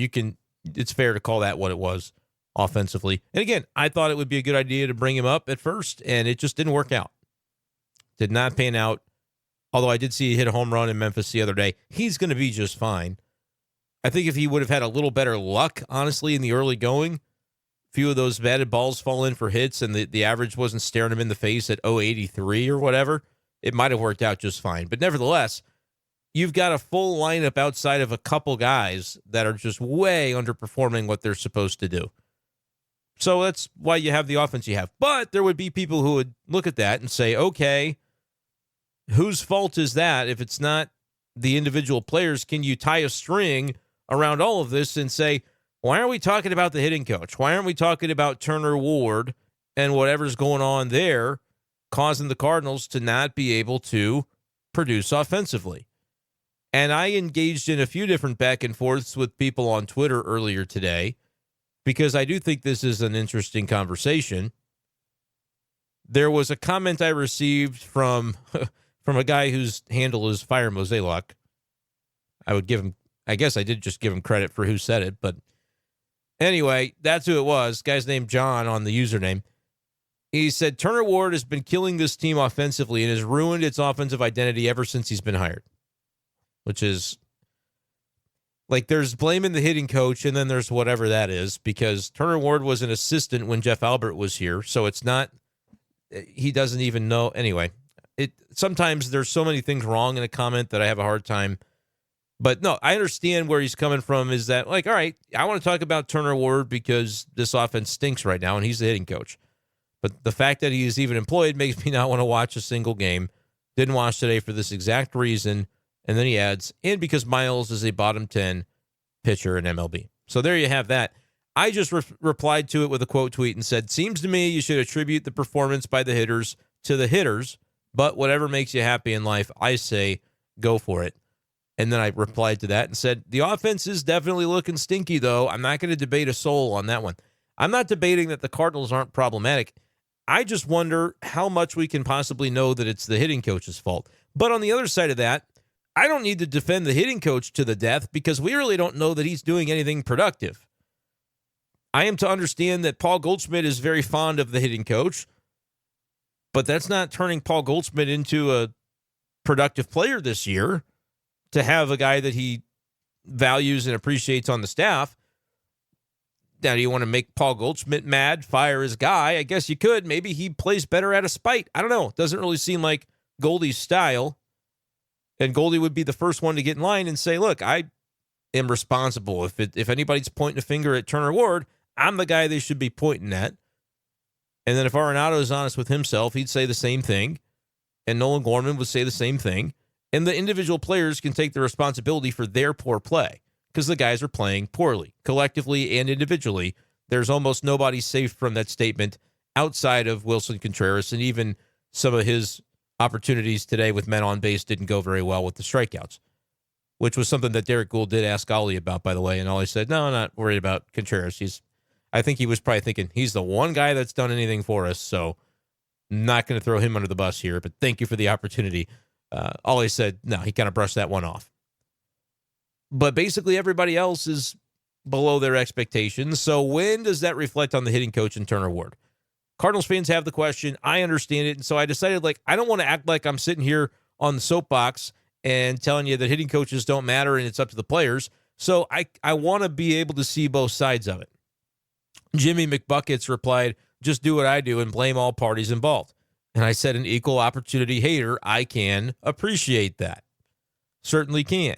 it's fair to call that what it was offensively. And again, I thought it would be a good idea to bring him up at first, and it just didn't work out. Did not pan out. Although I did see he hit a home run in Memphis the other day. He's going to be just fine. I think if he would have had a little better luck, honestly, in the early going, a few of those batted balls fall in for hits and the average wasn't staring him in the face at 083 or whatever, it might have worked out just fine. But nevertheless, you've got a full lineup outside of a couple guys that are just way underperforming what they're supposed to do. So that's why you have the offense you have. But there would be people who would look at that and say, okay, whose fault is that if it's not the individual players? Can you tie a string around all of this and say, why aren't we talking about the hitting coach? Why aren't we talking about Turner Ward and whatever's going on there causing the Cardinals to not be able to produce offensively? And I engaged in a few different back and forths with people on Twitter earlier today because I do think this is an interesting conversation. There was a comment I received from a guy whose handle is Fire Moselock. I guess I did just give him credit for who said it, but anyway, that's who it was. Guy's named John on the username. He said, Turner Ward has been killing this team offensively and has ruined its offensive identity ever since he's been hired. Which is, like, there's blaming the hitting coach, and then there's whatever that is, because Turner Ward was an assistant when Jeff Albert was here, so it's not, he doesn't even know. Anyway, sometimes there's so many things wrong in a comment that I have a hard time. But no, I understand where he's coming from, is that, like, all right, I want to talk about Turner Ward because this offense stinks right now, and he's the hitting coach. But the fact that he is even employed makes me not want to watch a single game. Didn't watch today for this exact reason. And then he adds, and because Miles is a bottom 10 pitcher in MLB. So there you have that. I just replied to it with a quote tweet and said, seems to me you should attribute the performance by the hitters to the hitters, but whatever makes you happy in life, I say go for it. And then I replied to that and said, the offense is definitely looking stinky, though. I'm not going to debate a soul on that one. I'm not debating that the Cardinals aren't problematic. I just wonder how much we can possibly know that it's the hitting coach's fault. But on the other side of that, I don't need to defend the hitting coach to the death because we really don't know that he's doing anything productive. I am to understand that Paul Goldschmidt is very fond of the hitting coach, but that's not turning Paul Goldschmidt into a productive player this year to have a guy that he values and appreciates on the staff. Now, do you want to make Paul Goldschmidt mad, fire his guy? I guess you could. Maybe he plays better out of spite. I don't know. It doesn't really seem like Goldie's style. And Goldie would be the first one to get in line and say, look, I am responsible. If anybody's pointing a finger at Turner Ward, I'm the guy they should be pointing at. And then if Arenado is honest with himself, he'd say the same thing. And Nolan Gorman would say the same thing. And the individual players can take the responsibility for their poor play because the guys are playing poorly, collectively and individually. There's almost nobody safe from that statement outside of Wilson Contreras, and even some of his opportunities today with men on base didn't go very well with the strikeouts, which was something that Derek Gould did ask Ollie about, by the way, and Ollie said, no, I'm not worried about Contreras. I think he was probably thinking, he's the one guy that's done anything for us, so not going to throw him under the bus here, but thank you for the opportunity. Ollie said, no, he kind of brushed that one off. But basically everybody else is below their expectations, so when does that reflect on the hitting coach and Turner Ward? Cardinals fans have the question. I understand it. And so I decided, I don't want to act like I'm sitting here on the soapbox and telling you that hitting coaches don't matter and it's up to the players. So I want to be able to see both sides of it. Jimmy McBuckets replied, just do what I do and blame all parties involved. And I said, an equal opportunity hater, I can appreciate that. Certainly can.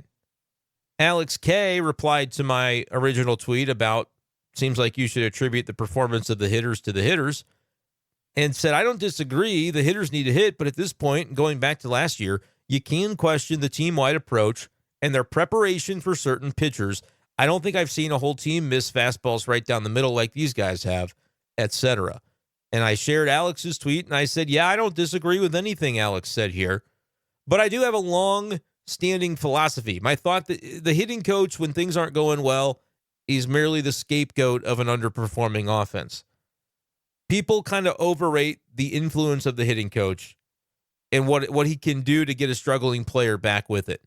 Alex K replied to my original tweet about, seems like you should attribute the performance of the hitters to the hitters, and said, I don't disagree. The hitters need to hit, but at this point, going back to last year, you can question the team-wide approach and their preparation for certain pitchers. I don't think I've seen a whole team miss fastballs right down the middle like these guys have, etc. And I shared Alex's tweet, and I said, yeah, I don't disagree with anything Alex said here, but I do have a long-standing philosophy. My thought that the hitting coach, when things aren't going well, is merely the scapegoat of an underperforming offense. People kind of overrate the influence of the hitting coach and what he can do to get a struggling player back with it.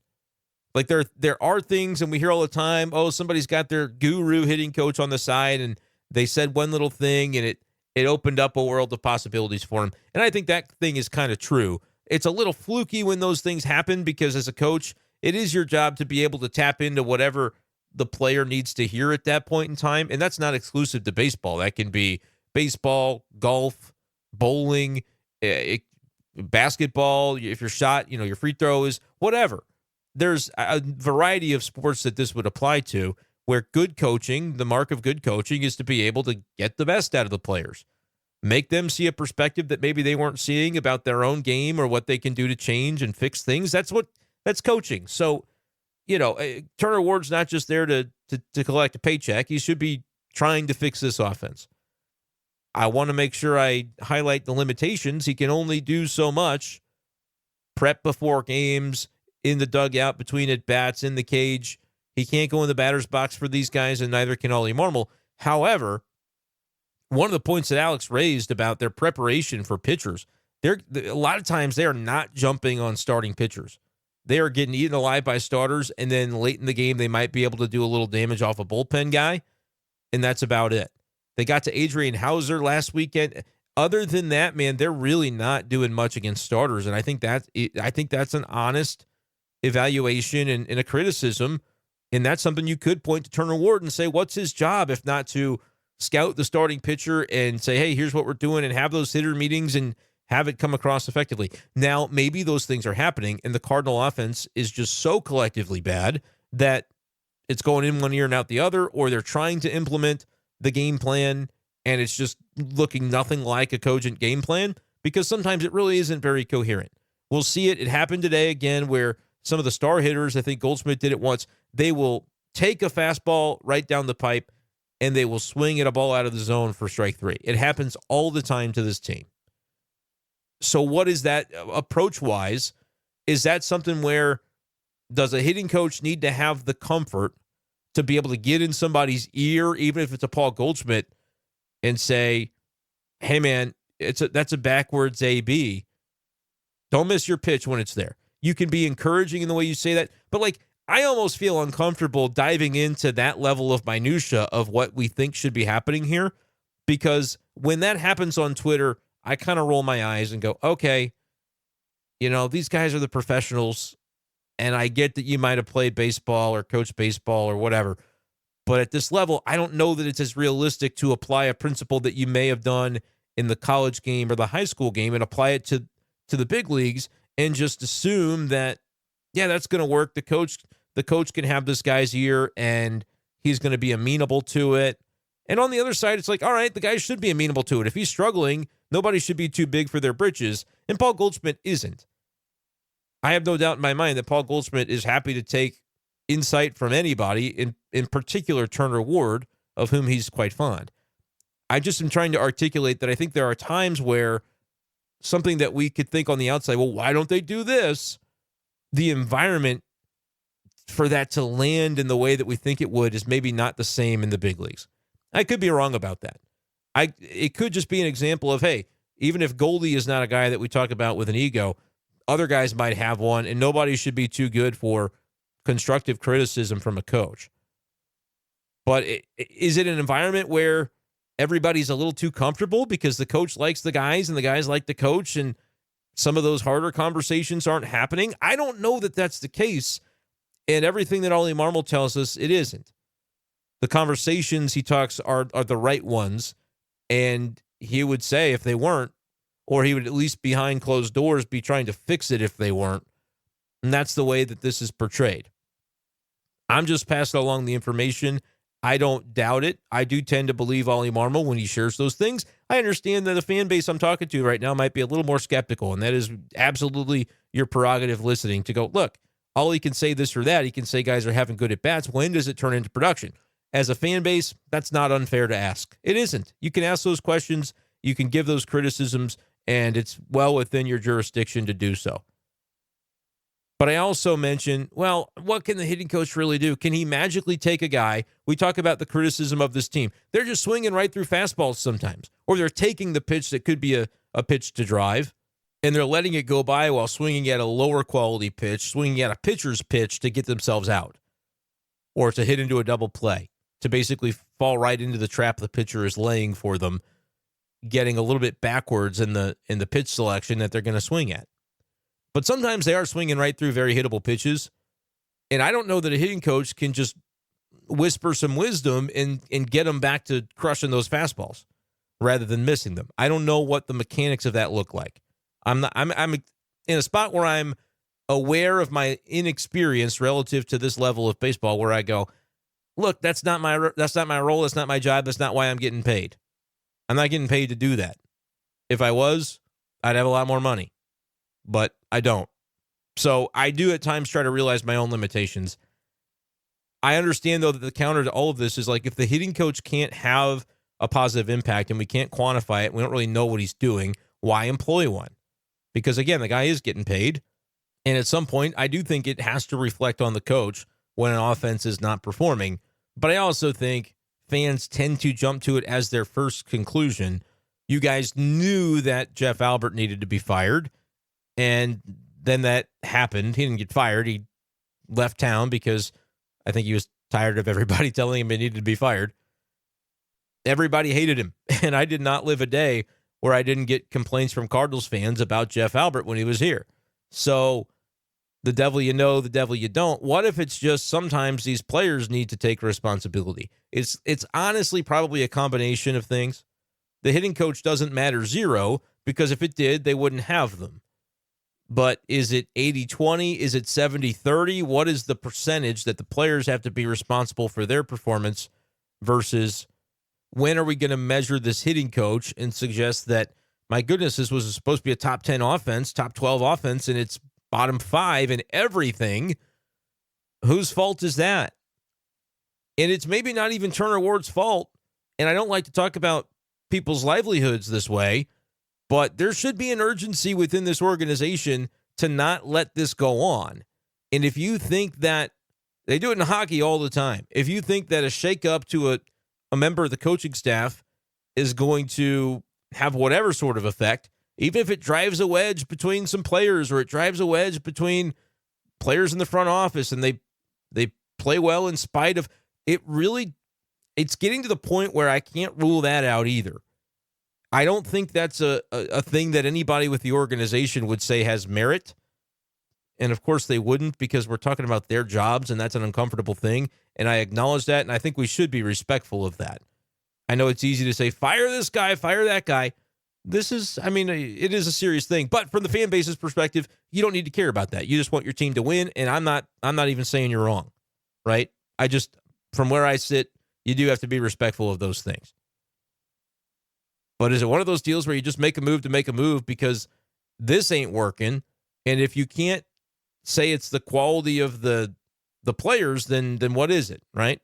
Like there are things, and we hear all the time, oh, somebody's got their guru hitting coach on the side, and they said one little thing, and it opened up a world of possibilities for him. And I think that thing is kind of true. It's a little fluky when those things happen because as a coach, it is your job to be able to tap into whatever the player needs to hear at that point in time. And that's not exclusive to baseball. That can be baseball, golf, bowling, basketball. If your shot, your free throw is whatever. There's a variety of sports that this would apply to where good coaching, the mark of good coaching is to be able to get the best out of the players. make them see a perspective that maybe they weren't seeing about their own game or what they can do to change and fix things. That's coaching. So, Turner Ward's not just there to collect a paycheck. He should be trying to fix this offense. I want to make sure I highlight the limitations. He can only do so much. Prep before games, in the dugout, between at-bats, in the cage. He can't go in the batter's box for these guys, and neither can Ollie Marmol. However, one of the points that Alex raised about their preparation for pitchers, a lot of times they are not jumping on starting pitchers. They are getting eaten alive by starters, and then late in the game, they might be able to do a little damage off a bullpen guy, and that's about it. They got to Adrian Hauser last weekend. Other than that, man, they're really not doing much against starters, and I think that's an honest evaluation and a criticism, and that's something you could point to Turner Ward and say, what's his job if not to scout the starting pitcher and say, hey, here's what we're doing, and have those hitter meetings and have it come across effectively. Now, maybe those things are happening, and the Cardinal offense is just so collectively bad that it's going in one ear and out the other, or they're trying to implement the game plan, and it's just looking nothing like a cogent game plan, because sometimes it really isn't very coherent. We'll see it. It happened today again where some of the star hitters, I think Goldschmidt did it once, they will take a fastball right down the pipe, and they will swing at a ball out of the zone for strike three. It happens all the time to this team. So what is that approach-wise? Is that something where does a hitting coach need to have the comfort to be able to get in somebody's ear, even if it's a Paul Goldschmidt, and say, hey, man, that's a backwards AB. Don't miss your pitch when it's there. You can be encouraging in the way you say that, but I almost feel uncomfortable diving into that level of minutia of what we think should be happening here, because when that happens on Twitter, I kind of roll my eyes and go, okay, these guys are the professionals, and I get that you might have played baseball or coached baseball or whatever, but at this level, I don't know that it's as realistic to apply a principle that you may have done in the college game or the high school game and apply it to the big leagues and just assume that, yeah, that's going to work. The coach can have this guy's ear and he's going to be amenable to it. And on the other side, it's like, all right, the guy should be amenable to it. If he's struggling, nobody should be too big for their britches. And Paul Goldschmidt isn't. I have no doubt in my mind that Paul Goldschmidt is happy to take insight from anybody, in particular Turner Ward, of whom he's quite fond. I just am trying to articulate that I think there are times where something that we could think on the outside, well, why don't they do this? The environment for that to land in the way that we think it would is maybe not the same in the big leagues. I could be wrong about that. It could just be an example of, hey, even if Goldie is not a guy that we talk about with an ego, other guys might have one, and nobody should be too good for constructive criticism from a coach. But is it an environment where everybody's a little too comfortable because the coach likes the guys and the guys like the coach, and some of those harder conversations aren't happening? I don't know that that's the case, and everything that Ollie Marmol tells us, it isn't. The conversations he talks are the right ones, and he would say if they weren't, or he would at least behind closed doors be trying to fix it if they weren't, and that's the way that this is portrayed. I'm just passing along the information. I don't doubt it. I do tend to believe Ollie Marmol when he shares those things. I understand that the fan base I'm talking to right now might be a little more skeptical, and that is absolutely your prerogative listening to go, look, Ollie can say this or that. He can say guys are having good at-bats. When does it turn into production? As a fan base, that's not unfair to ask. It isn't. You can ask those questions. You can give those criticisms, and it's well within your jurisdiction to do so. But I also mentioned, well, what can the hitting coach really do? Can he magically take a guy? We talk about the criticism of this team. They're just swinging right through fastballs sometimes, or they're taking the pitch that could be a pitch to drive, and they're letting it go by while swinging at a lower quality pitch, swinging at a pitcher's pitch to get themselves out, or to hit into a double play, to basically fall right into the trap the pitcher is laying for them, getting a little bit backwards in the pitch selection that they're going to swing at. But sometimes they are swinging right through very hittable pitches, and I don't know that a hitting coach can just whisper some wisdom and get them back to crushing those fastballs rather than missing them. I don't know what the mechanics of that look like. I'm in a spot where I'm aware of my inexperience relative to this level of baseball, where I go, look, that's not my role, that's not my job, that's not why I'm getting paid. I'm not getting paid to do that. If I was, I'd have a lot more money, but I don't. So I do at times try to realize my own limitations. I understand, though, that the counter to all of this is like if the hitting coach can't have a positive impact and we can't quantify it, we don't really know what he's doing, why employ one? Because, again, the guy is getting paid. And at some point, I do think it has to reflect on the coach when an offense is not performing. But I also think fans tend to jump to it as their first conclusion. You guys knew that Jeff Albert needed to be fired, and then that happened. He didn't get fired. He left town because I think he was tired of everybody telling him he needed to be fired. Everybody hated him, and I did not live a day where I didn't get complaints from Cardinals fans about Jeff Albert when he was here. So the devil you know, the devil you don't. What if it's just sometimes these players need to take responsibility? It's honestly probably a combination of things. The hitting coach doesn't matter zero, because if it did, they wouldn't have them. But is it 80-20? Is it 70-30? What is the percentage that the players have to be responsible for their performance versus when are we going to measure this hitting coach and suggest that, my goodness, this was supposed to be a top 10 offense, top 12 offense, and it's bottom 5 in everything? Whose fault is that? And it's maybe not even Turner Ward's fault. And I don't like to talk about people's livelihoods this way, but there should be an urgency within this organization to not let this go on. And if you think that, they do it in hockey all the time, if you think that a shakeup to a member of the coaching staff is going to have whatever sort of effect, even if it drives a wedge between some players or it drives a wedge between players in the front office and they play well in spite of it, really, it's getting to the point where I can't rule that out either. I don't think that's a thing that anybody with the organization would say has merit. And of course they wouldn't, because we're talking about their jobs and that's an uncomfortable thing. And I acknowledge that. And I think we should be respectful of that. I know it's easy to say, fire this guy, fire that guy. This is, I mean, it is a serious thing, but from the fan base's perspective, you don't need to care about that. You just want your team to win. And I'm not even saying you're wrong, right? I just, from where I sit, you do have to be respectful of those things. But is it one of those deals where you just make a move to make a move because this ain't working? And if you can't say it's the quality of the players, then what is it, right?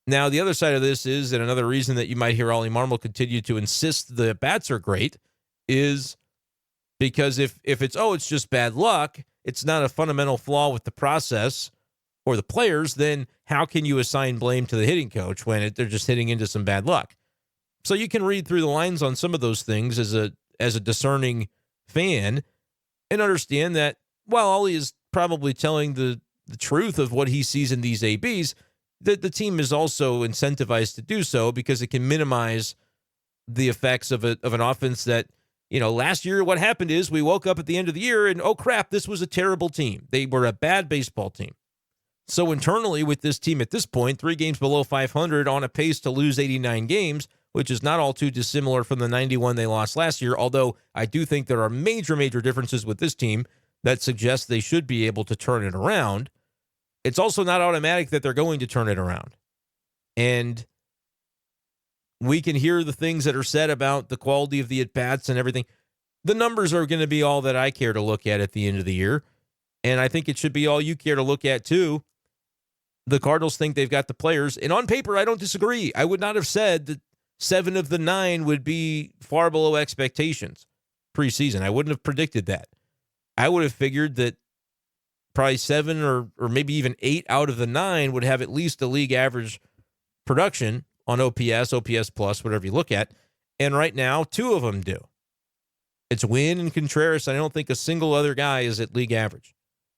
Now, the other side of this is, and another reason that you might hear Ollie Marmol continue to insist the bats are great, is because if it's just bad luck, it's not a fundamental flaw with the process or the players, then how can you assign blame to the hitting coach when they're just hitting into some bad luck? So you can read through the lines on some of those things as a discerning fan and understand that while Ollie is probably telling the truth of what he sees in these ABs, that the team is also incentivized to do so because it can minimize the effects of an offense that, last year what happened is we woke up at the end of the year and, oh crap, this was a terrible team. They were a bad baseball team. So internally with this team at this point, 3 games below 500 on a pace to lose 89 games, which is not all too dissimilar from the 91 they lost last year, although I do think there are major, major differences with this team that suggest they should be able to turn it around. It's also not automatic that they're going to turn it around. And we can hear the things that are said about the quality of the at-bats and everything. The numbers are going to be all that I care to look at the end of the year. And I think it should be all you care to look at, too. The Cardinals think they've got the players. And on paper, I don't disagree. I would not have said that 7 of the 9 would be far below expectations preseason. I wouldn't have predicted that. I would have figured that probably 7 or maybe even 8 out of the 9 would have at least a league average production on OPS plus, whatever you look at. And right now, 2 of them do. It's Wynn and Contreras. I don't think a single other guy is at league average.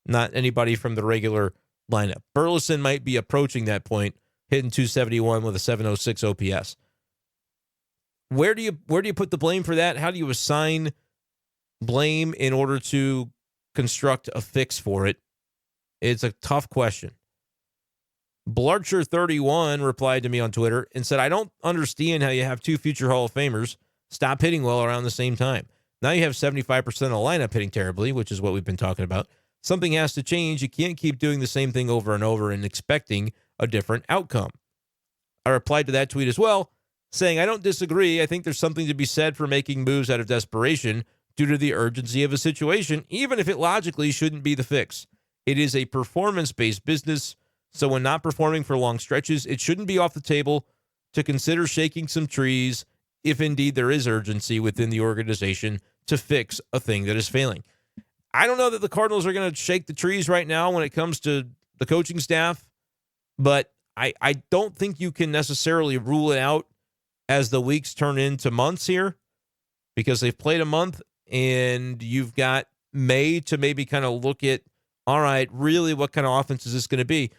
Not anybody from the regular lineup. Burleson might be approaching that point, hitting 271 with a 706 OPS. Where do you put the blame for that? How do you assign blame in order to construct a fix for it? It's a tough question. Blarcher31 replied to me on Twitter and said, I don't understand how you have 2 future Hall of Famers stop hitting well around the same time. Now you have 75% of the lineup hitting terribly, which is what we've been talking about. Something has to change. You can't keep doing the same thing over and over and expecting a different outcome. I replied to that tweet as well. saying, I don't disagree. I think there's something to be said for making moves out of desperation due to the urgency of a situation, even if it logically shouldn't be the fix. It is a performance-based business, so when not performing for long stretches, it shouldn't be off the table to consider shaking some trees if indeed there is urgency within the organization to fix a thing that is failing. I don't know that the Cardinals are going to shake the trees right now when it comes to the coaching staff, but I don't think you can necessarily rule it out as the weeks turn into months here, because they've played a month and you've got May to maybe kind of look at, all right, really what kind of offense is this going to be?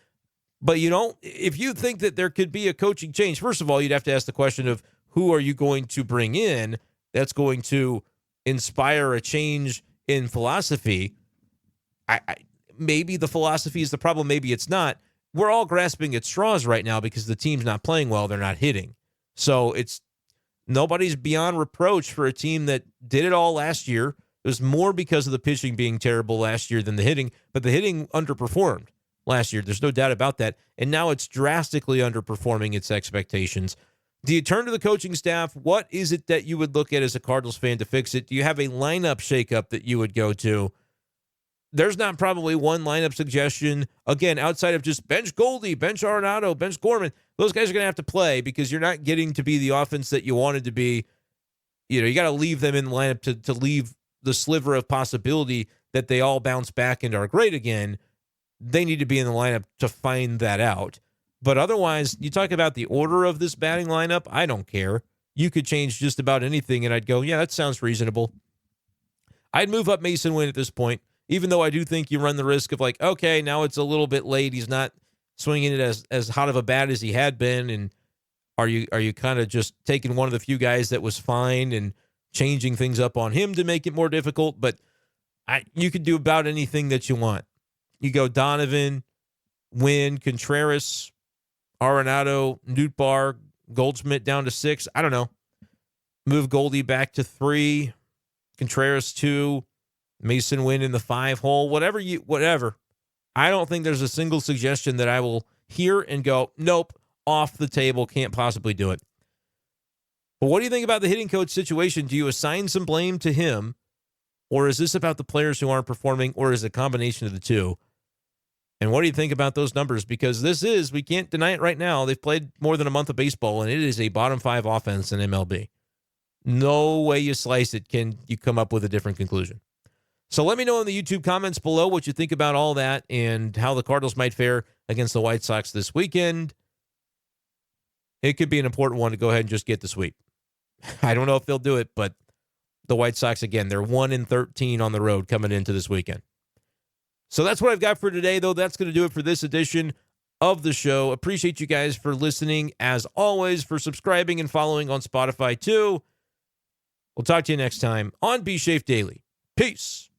But if you think that there could be a coaching change, first of all, you'd have to ask the question of who are you going to bring in that's going to inspire a change in philosophy. Maybe the philosophy is the problem. Maybe it's not. We're all grasping at straws right now because the team's not playing well. They're not hitting. So nobody's beyond reproach for a team that did it all last year. It was more because of the pitching being terrible last year than the hitting, but the hitting underperformed last year. There's no doubt about that. And now it's drastically underperforming its expectations. Do you turn to the coaching staff? What is it that you would look at as a Cardinals fan to fix it? Do you have a lineup shakeup that you would go to? There's not probably one lineup suggestion, again, outside of just bench Goldie, bench Arenado, bench Gorman. Those guys are going to have to play because you're not getting to be the offense that you wanted to be. You got to leave them in the lineup to leave the sliver of possibility that they all bounce back and are great again. They need to be in the lineup to find that out. But otherwise, you talk about the order of this batting lineup, I don't care. You could change just about anything, and I'd go, yeah, that sounds reasonable. I'd move up Mason Wynn at this point, even though I do think you run the risk of like, okay, now it's a little bit late. He's not swinging it as hot of a bat as he had been, and are you kind of just taking one of the few guys that was fine and changing things up on him to make it more difficult? But you could do about anything that you want. You go Donovan, Wynn, Contreras, Arenado, Nootbaar, Goldschmidt down to 6. I don't know. Move Goldie back to 3, Contreras 2, Mason Wynn in the 5 hole, whatever. I don't think there's a single suggestion that I will hear and go, nope, off the table, can't possibly do it. But what do you think about the hitting coach situation? Do you assign some blame to him, or is this about the players who aren't performing, or is it a combination of the two? And what do you think about those numbers? Because we can't deny it right now, they've played more than a month of baseball, and it is a bottom 5 offense in MLB. No way you slice it can you come up with a different conclusion. So let me know in the YouTube comments below what you think about all that and how the Cardinals might fare against the White Sox this weekend. It could be an important one to go ahead and just get the sweep. I don't know if they'll do it, but the White Sox, again, they're 1-13 on the road coming into this weekend. So that's what I've got for today, though. That's going to do it for this edition of the show. Appreciate you guys for listening, as always, for subscribing and following on Spotify, too. We'll talk to you next time on B-Schaeff Daily. Peace.